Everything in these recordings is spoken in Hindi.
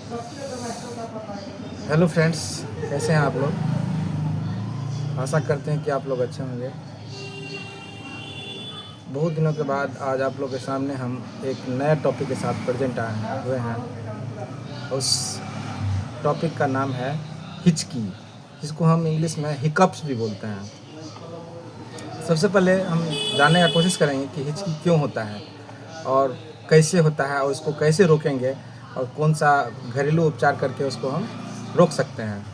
हेलो फ्रेंड्स, कैसे हैं आप लोग। आशा करते हैं कि आप लोग अच्छे होंगे। बहुत दिनों के बाद आज आप लोग के सामने हम एक नए टॉपिक के साथ प्रेजेंट आए हुए हैं। उस टॉपिक का नाम है हिचकी, जिसको हम इंग्लिश में हिकअप्स भी बोलते हैं। सबसे पहले हम जानने का कोशिश करेंगे कि हिचकी क्यों होता है और कैसे होता है और उसको कैसे रोकेंगे और कौन सा घरेलू उपचार करके उसको हम रोक सकते हैं।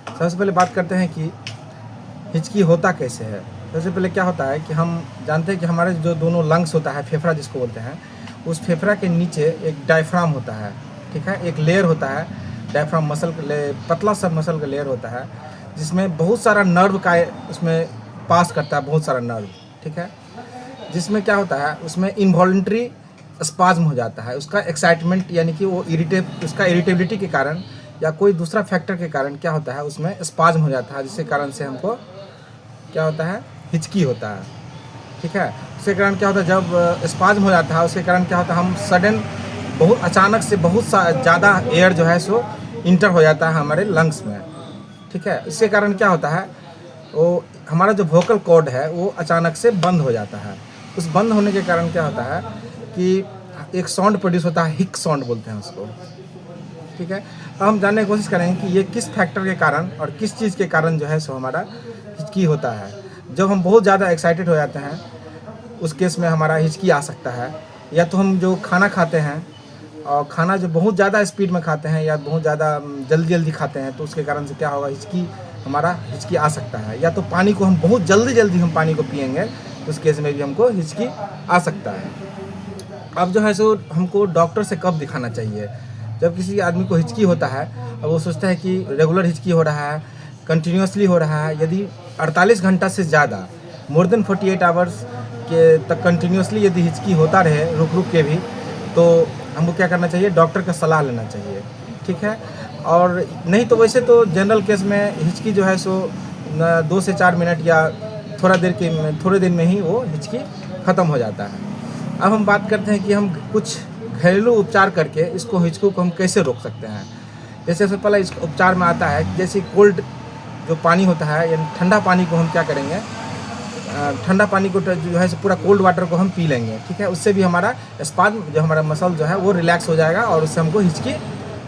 सबसे पहले बात करते हैं कि हिचकी होता कैसे है। सबसे पहले क्या होता है कि हम जानते हैं कि हमारे जो दोनों लंग्स होता है, फेफड़ा जिसको बोलते हैं, उस फेफड़ा के नीचे एक डायफ्राम होता है, ठीक है। एक लेयर होता है, डायफ्राम मसल पतला सा मसल का लेयर होता है, जिसमें बहुत सारा नर्व का उसमें पास करता है, बहुत सारा नर्व, ठीक है। जिसमें क्या होता है, उसमें इनवॉल्यूंटरी स्पाज्म हो जाता है। उसका एक्साइटमेंट यानी कि वो उसका इरिटेबिलिटी के कारण या कोई दूसरा फैक्टर के कारण क्या होता है, उसमें स्पाज्म हो जाता है, जिसके कारण से हमको क्या होता है, हिचकी होता है, ठीक है। उसके कारण क्या होता है, जब स्पाज्म हो जाता है उसके कारण क्या होता है, हम सडन बहुत अचानक से बहुत ज़्यादा एयर जो है सो इंटर हो जाता है हमारे लंग्स में, ठीक है। इसके कारण क्या होता है, वो हमारा जो वोकल कॉर्ड है वो अचानक से बंद हो जाता है। उस बंद होने के कारण क्या होता है कि एक साउंड प्रोड्यूस होता है, हिक साउंड बोलते हैं उसको, ठीक है। अब हम जानने की कोशिश करेंगे कि ये किस फैक्टर के कारण और किस चीज़ के कारण जो है सो हमारा हिचकी होता है। जब हम बहुत ज़्यादा एक्साइटेड हो जाते हैं उस केस में हमारा हिचकी आ सकता है। या तो हम जो खाना खाते हैं और खाना जो बहुत ज़्यादा स्पीड में खाते हैं या बहुत ज़्यादा जल्दी जल्दी खाते हैं, तो उसके कारण से क्या होगा, हिचकी आ सकता है। या तो पानी को हम बहुत जल्दी हम पानी को पिएंगे, उस केस में भी हमको हिचकी आ सकता है। अब जो है सो हमको डॉक्टर से कब दिखाना चाहिए, जब किसी आदमी को हिचकी होता है और वो सोचता है कि रेगुलर हिचकी हो रहा है, कंटिन्यूसली हो रहा है, यदि 48 घंटा से ज़्यादा मोर देन 48 आवर्स के तक कंटिन्यूसली यदि हिचकी होता रहे रुक के भी, तो हमको क्या करना चाहिए, डॉक्टर का सलाह लेना चाहिए, ठीक है। और नहीं तो वैसे तो जनरल केस में हिचकी जो है सो 2 से 4 मिनट या थोड़े दिन में ही वो हिचकी ख़त्म हो जाता है। अब हम बात करते हैं कि हम कुछ घरेलू उपचार करके इसको हिचकी को हम कैसे रोक सकते हैं। जैसे सबसे पहले इस उपचार में आता है, जैसे कोल्ड जो पानी होता है यानी ठंडा पानी को हम क्या करेंगे, ठंडा पानी को जो है पूरा कोल्ड वाटर को हम पी लेंगे, ठीक है। उससे भी हमारा स्पाज्म जो हमारा मसल जो है वो रिलैक्स हो जाएगा और उससे हमको हिचकी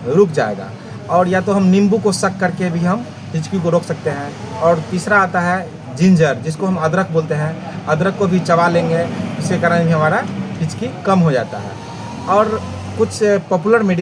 रुक जाएगा। और या तो हम नींबू को सक करके भी हम हिचकी को रोक सकते हैं। और तीसरा आता है जिंजर, जिसको हम अदरक बोलते हैं, अदरक को भी चबा लेंगे, उसके कारण भी हमारा हिचकी कम हो जाता है। और कुछ पॉपुलर